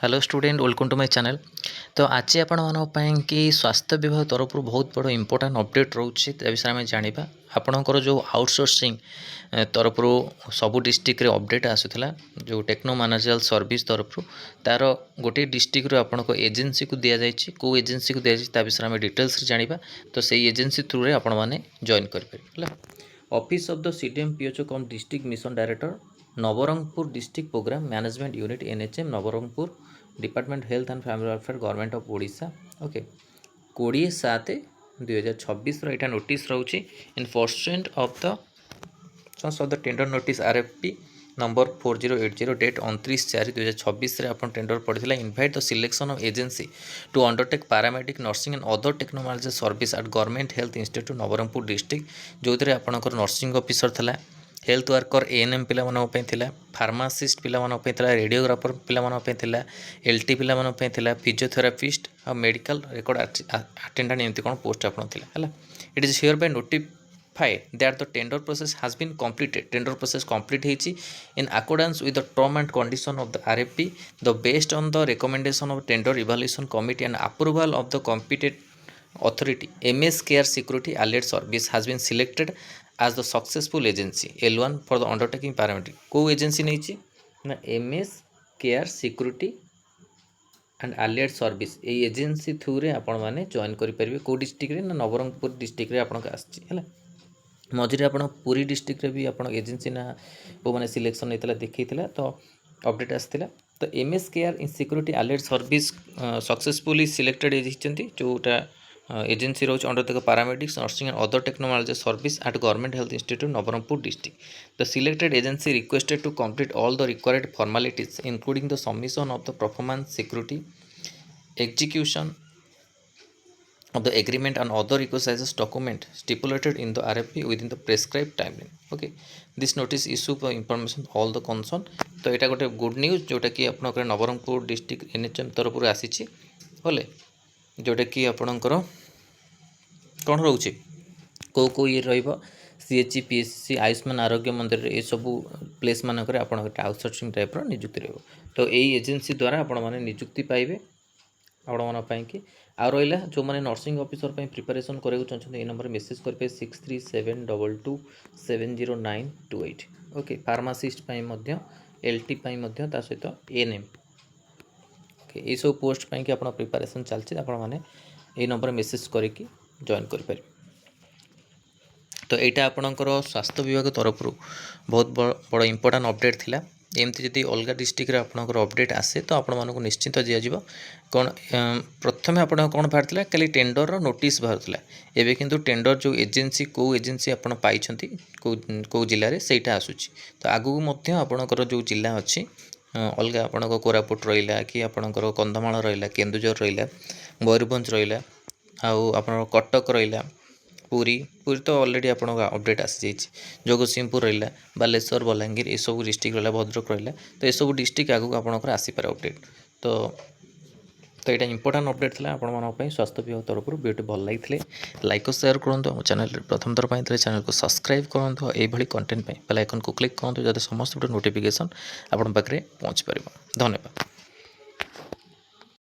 Hello student welcome to my channel. तो आज आपण कि स्वास्थ्य विभाग तरफ बहुत बड़ इंपोर्टेंट अपडेट रोचे विषय में जाना आपणकर जो आउटसोर्सिंग तरफ सबू डिस्ट्रिक्ट रे अपडेट आसूला जो टेक्नो मैनेजर सर्विस तरफ तार गोटे डिस्ट्रिक्ट आपण को एजेंसी को दि जाए कौ एजेंसी को दि जाए विषय में डिटेल्स जाना तो सही एजेंसी थ्रू रे आपण मैंने जॉइन करेंगे। Office of the CDM PHO cum district mission director Nabarangpur district program management unit NHM Nabarangpur department health and family welfare government of Odisha. Okay 20/7/2026 यहाँ नोटिस रोचे enforcement of the tender notice RFP number 4080 date 29/4/2026 आप tender पड़ता invite the selection of agency to undertake paramedic nursing and other technology service at government health institute Nabarangpur district जो थे आपंकर nursing officer था health worker ANM पिला pharmacist पिला radiographer पिला LT पिला फिजियोथेरापिस्ट और मेडिकल रिकॉर्ड अटेंडेंट एमती कौन पोस्ट आप it is hereby notify that the tender process has been completed tender process complete होती in accordance with the term and condition of the RFP the based on the recommendation of tender evaluation committee and approval of the competent authority MS Care Security Allied Service has been selected as the successful agency L1 for the undertaking paramedic को agency नहीं ना MS Care Security and Allied Service ये agency through रे आपण माने join करि परिबे को डिस्ट्रिक्ट रे ना नवरंगपुर डिस्ट्रिक्ट रे आपण आछि हला मझिरे आपण पुरी डिस्ट्रिक्ट रे भी आपण एजेंसी ना को माने सिलेक्शन हेतला देखैतला तो अपडेट आस्थिला तो MS Care in Security Allied Service successfully selected agency जोटा एजेंसी रोज under the paramedics nursing and other technology service at government health institute Nabarangpur district the selected agency requested to complete all the required formalities including the submission of the performance security execution of the agreement and other exercises document stipulated in the RFP within the prescribed timeline. Okay, this notice issue for information all the concern तो यहाँ गोटे good news जोटा कि आप Nabarangpur district NHM तरफ आसी बोले जोटा कि आपणकर कौन रोचे को ये सीएचसी पीएचसी आयुष्मान आरोग्य मंदिर ये सब प्लेस मानक आउटसोर्सिंग टाइप निजुक्ति रही तो यही एजेंसी द्वारा आपण मैंने निजुक्ति पाइबे आपण कि आ रहा जो मैंने नर्सिंग ऑफिसर प्रिपरेशन कराया चाहते ये नंबर मेसेज करेंगे 6372270928 ओके फार्मासीस्ट एलटी सहित एएनएम ओके ये सब पोस्ट कि आप प्रिपरेशन चलती आपने ये नंबर मेसेज करके जॉइन करें तो यहाँ आपणकर स्वास्थ्य विभाग तरफ बहुत बड़ इंपोर्टेंट अपडेट थिला एमती जदि अलग डिस्ट्रिक्ट रे आपणकर अपडेट आसे तो आपण मानक निश्चिंत दिज्व कौन प्रथम आप कौन बाहर खाली टेंडर नोटिस बाहर एवं किंतु टेंडर जो एजेंसी को एजेंसी आप पाई कौ जिले में सहीटा आसूची तो आगू आपणकर जो जिला अच्छी अलग आपण कोरापुट रहा कि आपणकर कंधमाल रहा केन्दुझर रहा मयूरभंज रहा आउ आप कटक रहा पुरी तो ऑलरेडी आप अपडेट आसी जाइए जगतसिंहपुर रहा बालेश्वर बलांगीर ये सब डिस्ट्रिक्ट रहा भद्रक रहा तो ये सब डिस्ट्रिक्ट आगू आपंकर आसीपारे अपडेट तो यहाँ इंपोर्टेंट अपडेट था आपण स्वास्थ्य विभाग तरफ वीडियो भल लगी लाइक और शेयर करूँ चैनल प्रथम थर पर चैनल को सब्सक्राइब करूँ ये कंटेंट बेल आइकन को क्लिक करूँ जब समस्त नोटिफिकेशन आप पाखे पहुँच पार। धन्यवाद।